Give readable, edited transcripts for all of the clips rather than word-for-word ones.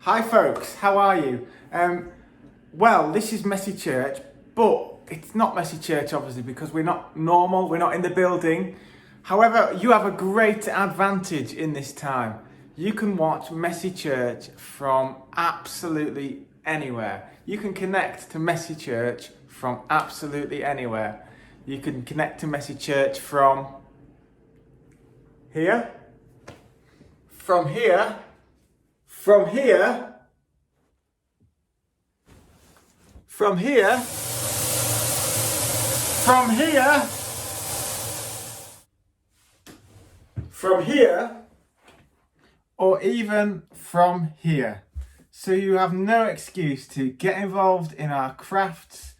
Hi folks, how are you? Well, this is Messy Church, but it's not Messy Church obviously because we're not normal, we're not in the building. However, you have a great advantage in this time. You can watch Messy Church from absolutely anywhere. You can connect to Messy Church from absolutely anywhere. You can connect to Messy Church from here, from here, from here, from here, from here, from here, or even from here. So you have no excuse to get involved in our crafts,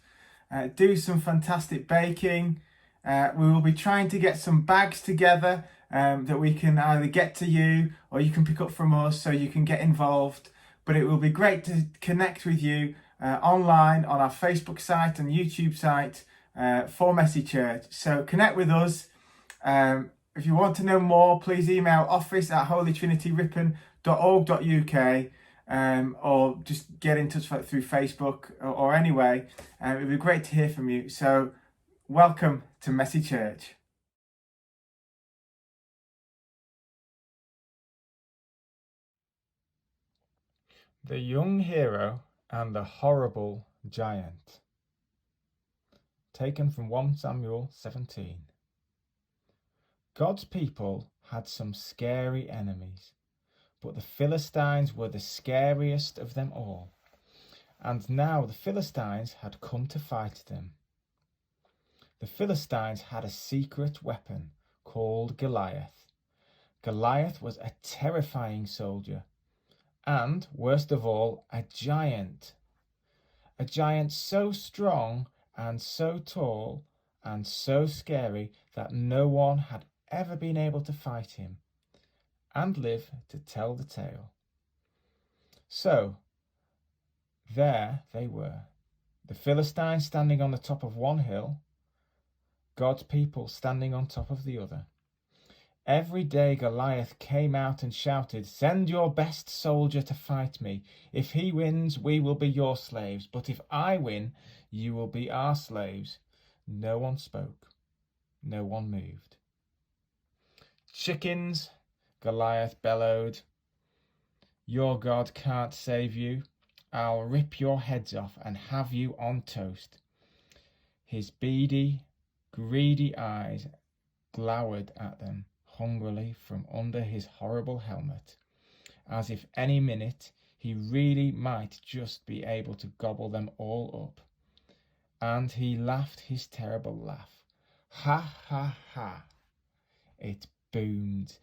do some fantastic baking. We will be trying to get some bags together that we can either get to you or you can pick up from us so you can get involved. But it will be great to connect with you online on our Facebook site and YouTube site for Messy Church. So connect with us. If you want to know more, please email office@holytrinityripon.org.uk or just get in touch through Facebook or anyway. It would be great to hear from you. So welcome to Messy Church. The young hero and the horrible giant. Taken from 1 Samuel 17. God's people had some scary enemies, but the Philistines were the scariest of them all. And now the Philistines had come to fight them. The Philistines had a secret weapon called Goliath. Goliath was a terrifying soldier. And, worst of all, a giant. A giant so strong and so tall and so scary that no one had ever been able to fight him and live to tell the tale. So, there they were, the Philistines standing on the top of one hill, God's people standing on top of the other. Every day Goliath came out and shouted, "Send your best soldier to fight me. If he wins, we will be your slaves. But if I win, you will be our slaves." No one spoke. No one moved. "Chickens," Goliath bellowed. "Your God can't save you. I'll rip your heads off and have you on toast." His beady, greedy eyes glowered at them hungrily from under his horrible helmet, as if any minute he really might just be able to gobble them all up. And he laughed his terrible laugh. Ha ha ha! It boomed,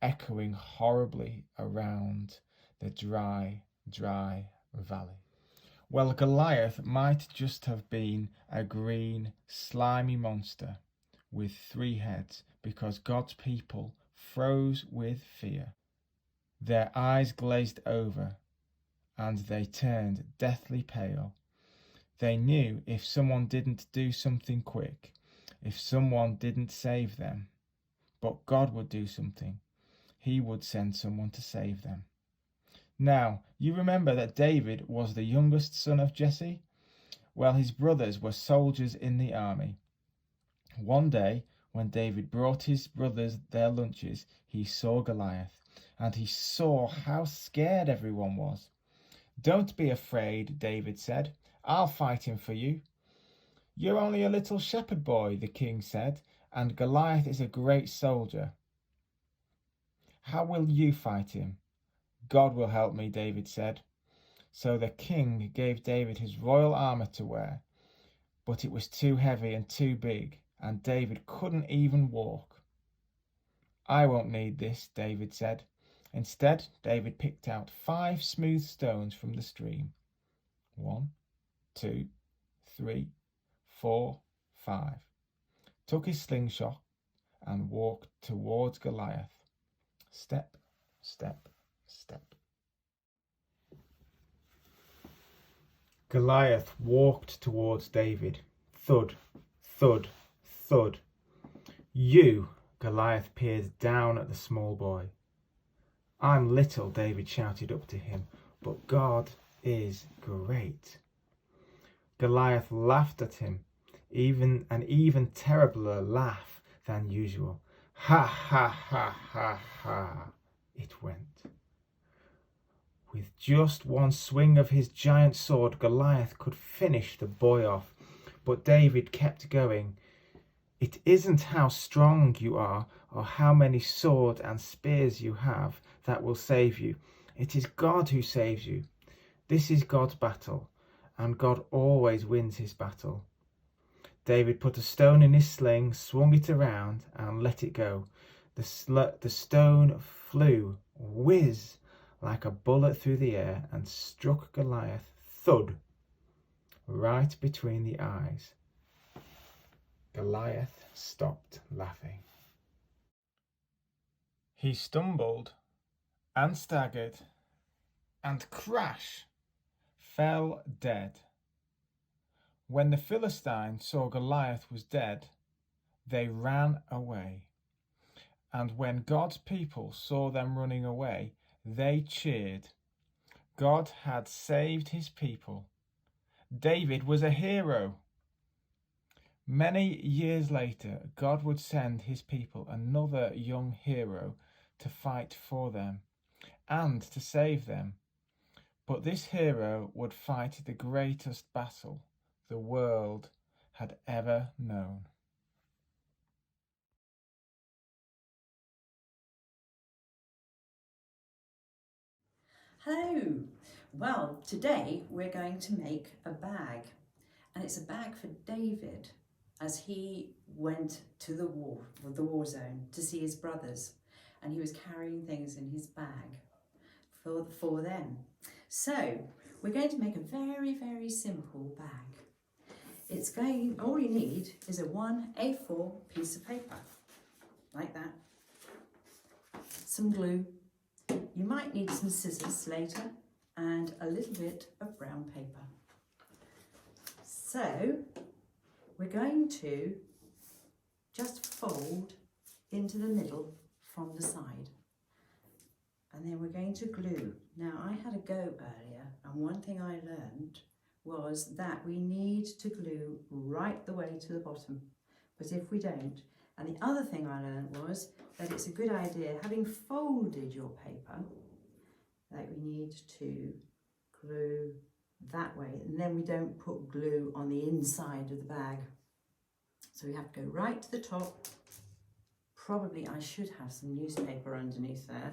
echoing horribly around the dry, dry valley. Well, Goliath might just have been a green, slimy monster with 3 heads, because God's people froze with fear. Their eyes glazed over, and they turned deathly pale. They knew if someone didn't do something quick, if someone didn't save them, but God would do something. He would send someone to save them. Now, you remember that David was the youngest son of Jesse? Well, his brothers were soldiers in the army. One day, when David brought his brothers their lunches, he saw Goliath, and he saw how scared everyone was. "Don't be afraid," David said. "I'll fight him for you." "You're only a little shepherd boy," the king said, "and Goliath is a great soldier. How will you fight him?" "God will help me," David said. So the king gave David his royal armor to wear, but it was too heavy and too big, and David couldn't even walk. "I won't need this," David said. Instead, David picked out 5 smooth stones from the stream. 1, 2, 3, 4, 5. Took his slingshot and walked towards Goliath. Step, step, step. Goliath walked towards David. Thud, thud, thud. "You," Goliath peered down at the small boy. "I'm little," David shouted up to him. but God is great. Goliath laughed at him, even an even terribler laugh than usual. Ha ha ha ha ha, it went. With just one swing of his giant sword, Goliath could finish the boy off, but David kept going. It isn't how strong you are or how many swords and spears you have that will save you. It is God who saves you. This is God's battle, and God always wins his battle. David put a stone in his sling, swung it around, and let it go. The stone flew, whiz, like a bullet through the air, and struck Goliath, thud, right between the eyes. Goliath stopped laughing. He stumbled and staggered and crash fell dead. When the Philistines saw Goliath was dead, they ran away. And when God's people saw them running away, they cheered. God had saved his people. David was a hero. Many years later, God would send his people another young hero to fight for them and to save them. But this hero would fight the greatest battle the world had ever known. Hello! Well, today we're going to make a bag, and it's a bag for David as he went to the war zone to see his brothers, and he was carrying things in his bag for them. So we're going to make a very, very simple bag. All you need is a 1 A4 piece of paper, like that, some glue. You might need some scissors later, and a little bit of brown paper. So we're going to just fold into the middle from the side, and then we're going to glue. Now, I had a go earlier, and one thing I learned was that we need to glue right the way to the bottom, but if we don't, and the other thing I learned was that it's a good idea, having folded your paper, that we need to glue that way, and then we don't put glue on the inside of the bag. So we have to go right to the top. Probably I should have some newspaper underneath there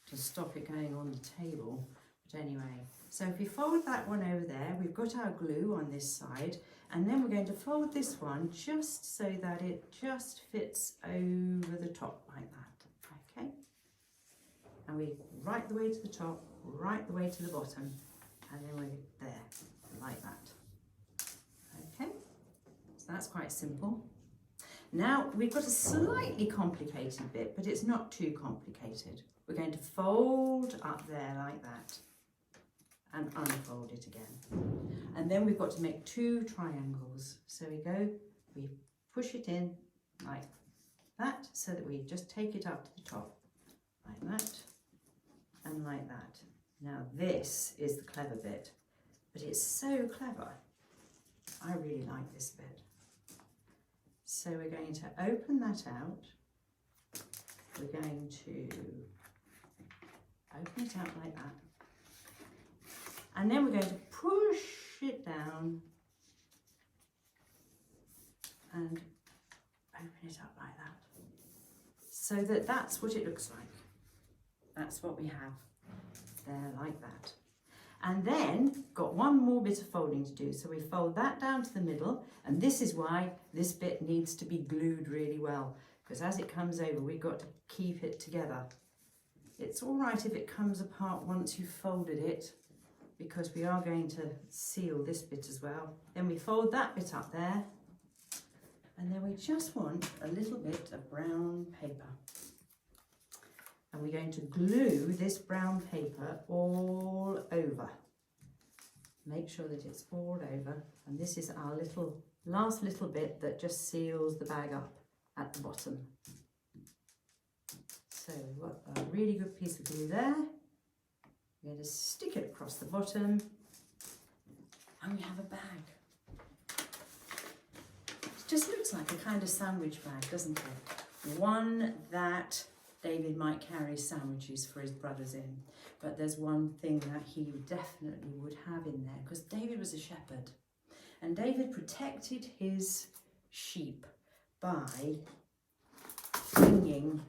to stop it going on the table. But anyway, so if we fold that one over there, we've got our glue on this side, and then we're going to fold this one just so that it just fits over the top like that, okay? And we right the way to the top, right the way to the bottom, and then we're there, like that. Okay, so that's quite simple. Now we've got a slightly complicated bit, but it's not too complicated. We're going to fold up there like that and unfold it again. And then we've got to make 2 triangles. So we push it in like that, so that we just take it up to the top, like that and like that. Now this is the clever bit, but it's so clever. I really like this bit. So we're going to open that out. We're going to open it out like that. And then we're going to push it down and open it up like that. So that's what it looks like. That's what we have there, like that. And then got one more bit of folding to do. So we fold that down to the middle, and this is why this bit needs to be glued really well, because as it comes over, we've got to keep it together. It's all right if it comes apart once you've folded it, because we are going to seal this bit as well. Then we fold that bit up there, and then we just want a little bit of brown paper. And we're going to glue this brown paper all over. Make sure that it's all over. And this is our last little bit that just seals the bag up at the bottom. So we've got a really good piece of glue there. We're going to stick it across the bottom, and we have a bag. It just looks like a kind of sandwich bag, doesn't it? One that David might carry sandwiches for his brothers in. But there's one thing that he definitely would have in there, because David was a shepherd. And David protected his sheep by flinging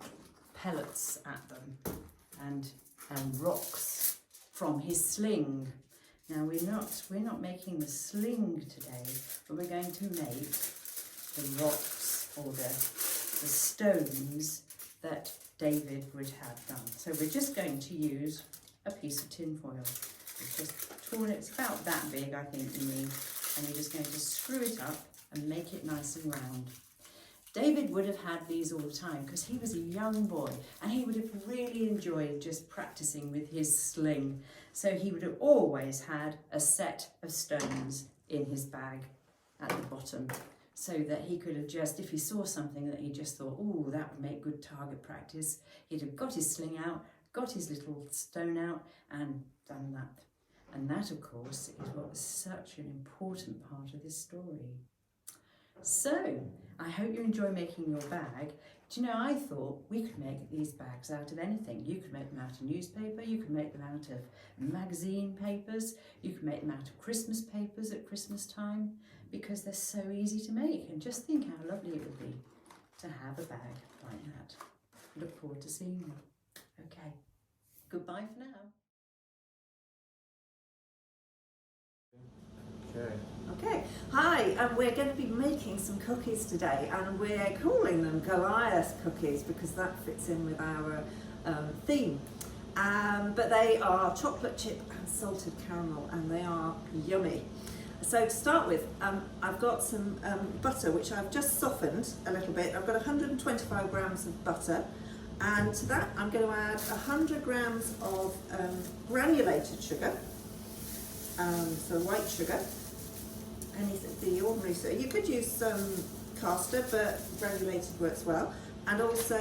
pellets at them and rocks from his sling. Now we're not making the sling today, but we're going to make the rocks or the stones that David would have done. So we're just going to use a piece of tin foil. It's just torn, it's about that big, I think you need, and you're just going to screw it up and make it nice and round. David would have had these all the time because he was a young boy and he would have really enjoyed just practicing with his sling. So he would have always had a set of stones in his bag at the bottom, so that he could have just, if he saw something that he just thought, oh, that would make good target practice, he'd have got his sling out, got his little stone out and done that. And that, of course, is what was such an important part of this story. So, I hope you enjoy making your bag. Do you know, I thought we could make these bags out of anything. You could make them out of newspaper, you could make them out of magazine papers, you could make them out of Christmas papers at Christmas time, because they're so easy to make. And just think how lovely it would be to have a bag like that. Look forward to seeing you. Okay, goodbye for now. Okay, hi, and we're going to be making some cookies today, and we're calling them Goliath cookies because that fits in with our theme. But they are chocolate chip and salted caramel, and they are yummy. So to start with, I've got some butter which I've just softened a little bit. I've got 125 grams of butter, and to that I'm going to add 100 grams of granulated sugar, so white sugar. The ordinary sugar. You could use some caster, but granulated works well. And also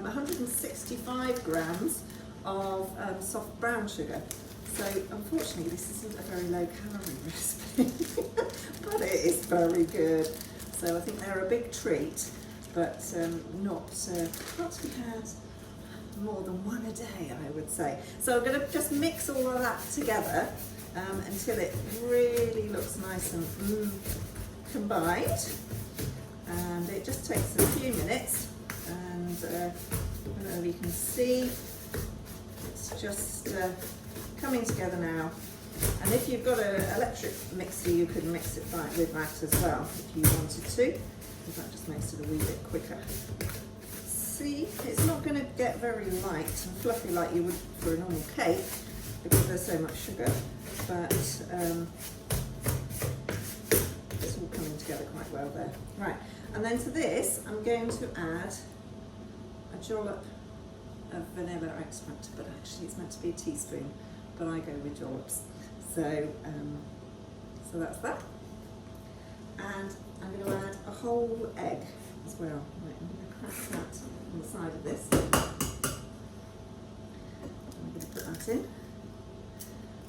165 grams of soft brown sugar. So unfortunately this isn't a very low calorie recipe, but it is very good. So I think they're a big treat, but not to be had more than one a day, I would say. So I'm going to just mix all of that together until it really looks nice and combined, and it just takes a few minutes, and I don't know if you can see, it's just coming together now. And if you've got an electric mixer, you could mix it with that as well if you wanted to, because that just makes it a wee bit quicker. See, it's not going to get very light and fluffy like you would for a normal cake because there's so much sugar, but it's all coming together quite well there. Right, and then to this I'm going to add a dollop of vanilla extract, but actually it's meant to be a teaspoon, but I go with dollops. So, so that's that. And I'm going to add a whole egg as well. Right, I'm going to crack that on the side of this. I'm going to put that in.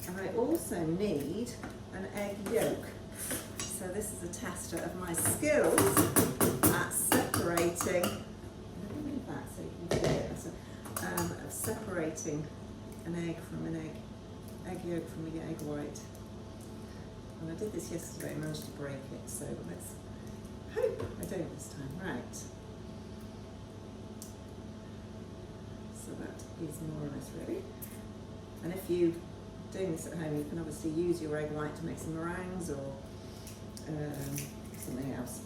And I also need an egg yolk. So this is a tester of my skills at separating, move that so you can see it better, of separating an egg from an egg yolk from the egg white. And I did this yesterday and managed to break it, so let's hope I don't this time. Right. So that is more or less ready. And if you're doing this at home, you can obviously use your egg white to make some meringues or something else.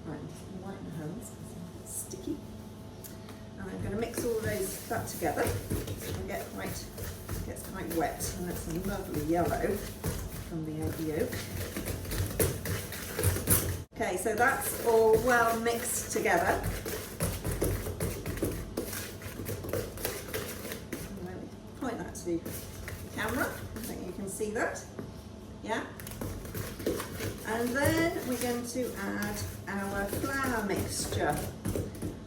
Right, whiten my hands because it's sticky. And I'm going to mix all of that together and gets quite wet, and it's a lovely yellow from the egg yolk. Okay, so that's all well mixed together. Point that to the camera, I think you can see that. Yeah. And then we're going to add our flour mixture.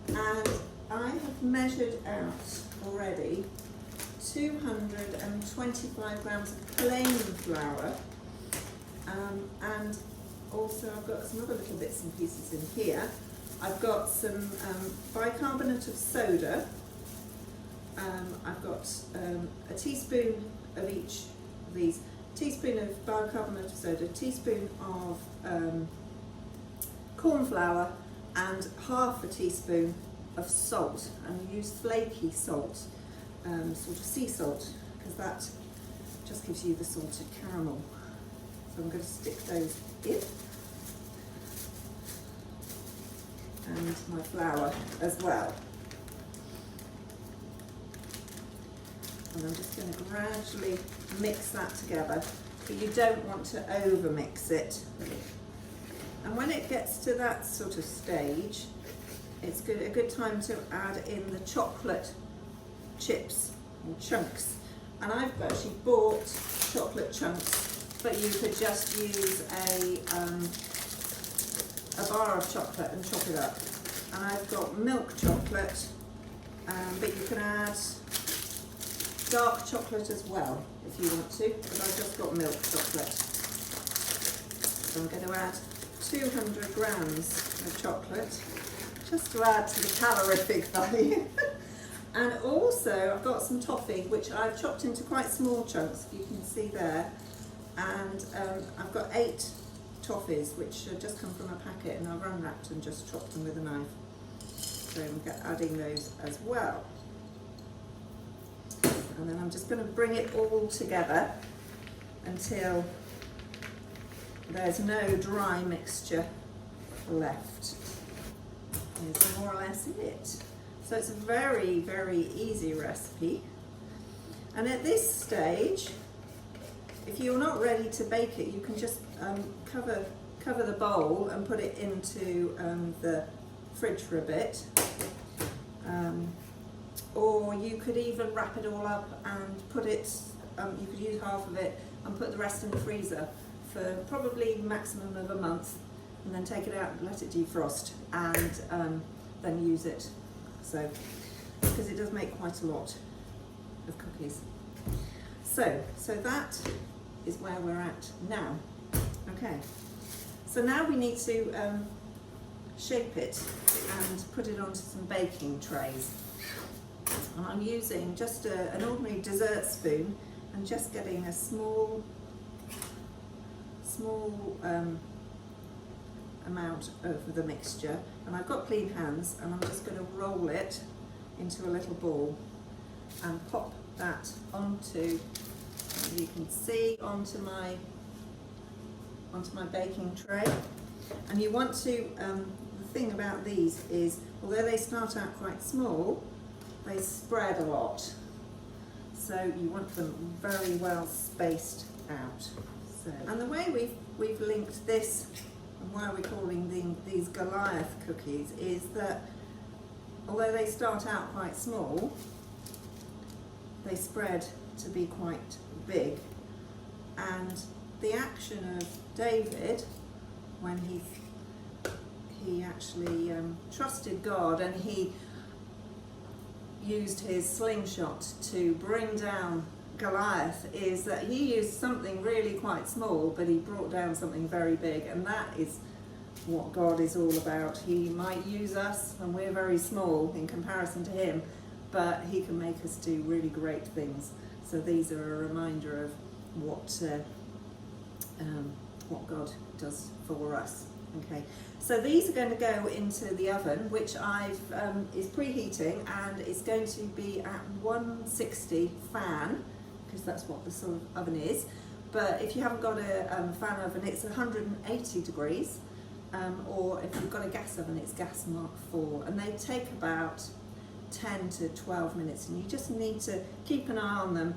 And I have measured out already 225 grams of plain flour, and also I've got some other little bits and pieces in here. I've got some bicarbonate of soda. I've got a teaspoon of each of these. Teaspoon of bicarbonate of soda, teaspoon of corn flour, and half a teaspoon of salt. And use flaky salt, sort of sea salt, because that just gives you the salted caramel. So I'm going to stick those in. And my flour as well. And I'm just going to gradually mix that together, but you don't want to overmix it. And when it gets to that sort of stage, it's a good time to add in the chocolate chips or chunks. And I've actually bought chocolate chunks, but you could just use a bar of chocolate and chop it up. And I've got milk chocolate, but you can add dark chocolate as well if you want to, but I've just got milk chocolate. So I'm going to add 200 grams of chocolate just to add to the calorific value. And also I've got some toffee, which I've chopped into quite small chunks, if you can see there. And I've got 8 toffees, which just come from a packet, and I've unwrapped and just chopped them with a knife. So I'm adding those as well. And then I'm just going to bring it all together until there's no dry mixture left. Here's more or less it. So it's a very, very easy recipe. And at this stage, if you're not ready to bake it, you can just cover the bowl and put it into the fridge for a bit. Or you could even wrap it all up and put it, you could use half of it and put the rest in the freezer for probably maximum of a month, and then take it out and let it defrost, and then use it. So, because it does make quite a lot of cookies. So that is where we're at now. Okay, so now we need to shape it and put it onto some baking trays. And I'm using just an ordinary dessert spoon and just getting a small amount of the mixture. And I've got clean hands, and I'm just going to roll it into a little ball and pop that onto, as you can see, onto my baking tray. And you want to, the thing about these is, although they start out quite small, they spread a lot. So you want them very well spaced out. So, and the way we've linked this, and why we're calling these Goliath cookies, is that although they start out quite small, they spread to be quite big. And the action of David, when he actually trusted God, and he used his slingshot to bring down Goliath, is that he used something really quite small, but he brought down something very big. And that is what God is all about. He might use us, and we're very small in comparison to him, but he can make us do really great things. So these are a reminder of what God does for us. Okay, so these are going to go into the oven, which is preheating, and it's going to be at 160 fan, because that's what the sort of oven is. But if you haven't got a fan oven, it's 180 degrees, or if you've got a gas oven, it's gas mark 4, and they take about 10 to 12 minutes, and you just need to keep an eye on them,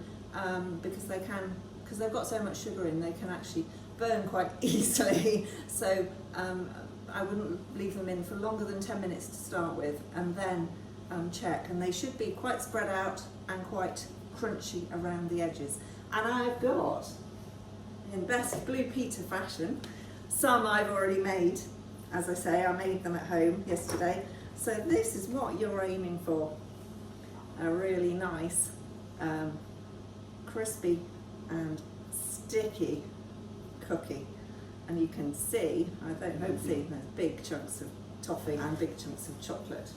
because they've got so much sugar in, they can actually burn quite easily. So I wouldn't leave them in for longer than 10 minutes to start with, and then check, and they should be quite spread out and quite crunchy around the edges. And I've got, in best Blue Peter fashion, some I've already made. As I say, I made them at home yesterday. So this is what you're aiming for, a really nice crispy and sticky cookie. And you can see, I don't hope see, there's big chunks of toffee and big chunks of chocolate.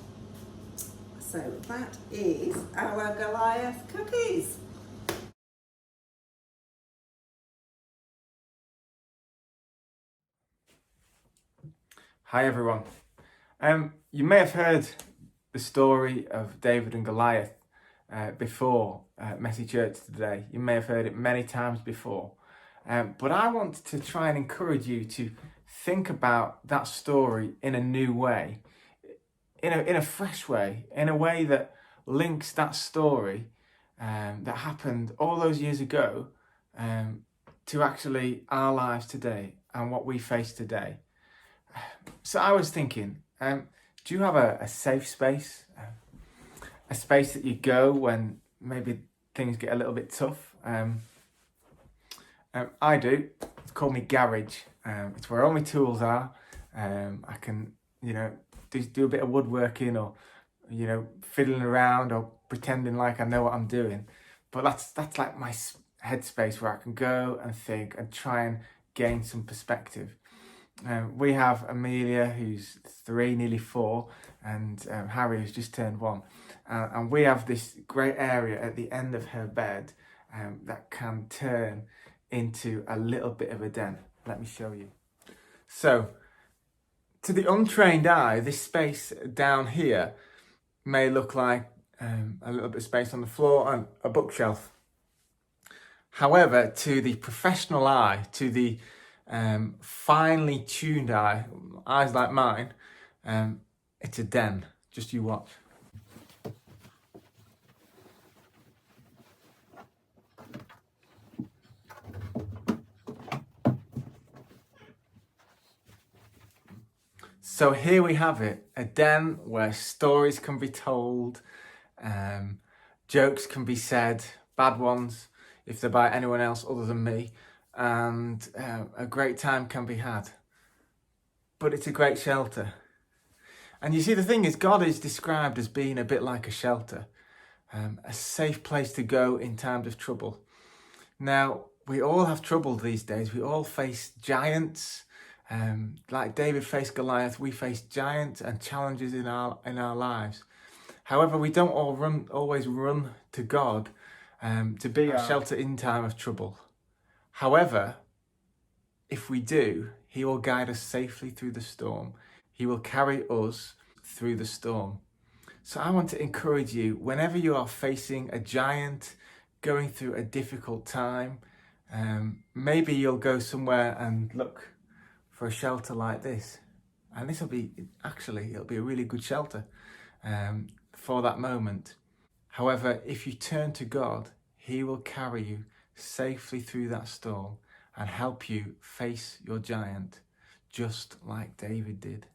So that is our Goliath cookies. Hi everyone. You may have heard the story of David and Goliath before Messy Church today. You may have heard it many times before. But I want to try and encourage you to think about that story in a new way, in a fresh way, in a way that links that story that happened all those years ago to actually our lives today and what we face today. So I was thinking, do you have a safe space? A space that you go when maybe things get a little bit tough? I do. It's called my garage. It's where all my tools are. I can, do a bit of woodworking or, fiddling around or pretending like I know what I'm doing. But that's like my headspace where I can go and think and try and gain some perspective. We have Amelia, who's 3, nearly 4, and Harry, who's just turned 1. And we have this great area at the end of her bed that can turn into a little bit of a den. Let me show you. So, to the untrained eye, this space down here may look like a little bit of space on the floor and a bookshelf. However, to the professional eye, to the finely tuned eye, eyes like mine, it's a den. Just you watch. So here we have it, a den where stories can be told, jokes can be said, bad ones if they're by anyone else other than me, and a great time can be had. But it's a great shelter. And you see, the thing is, God is described as being a bit like a shelter, a safe place to go in times of trouble. Now, we all have trouble these days. We all face giants. Like David faced Goliath, we face giants and challenges in our lives. However, we don't always run to God to be our shelter in time of trouble. However, if we do, He will guide us safely through the storm. He will carry us through the storm. So I want to encourage you, whenever you are facing a giant, going through a difficult time, maybe you'll go somewhere and look for a shelter like this. And it'll be a really good shelter for that moment. However, if you turn to God, He will carry you safely through that storm and help you face your giant, just like David did.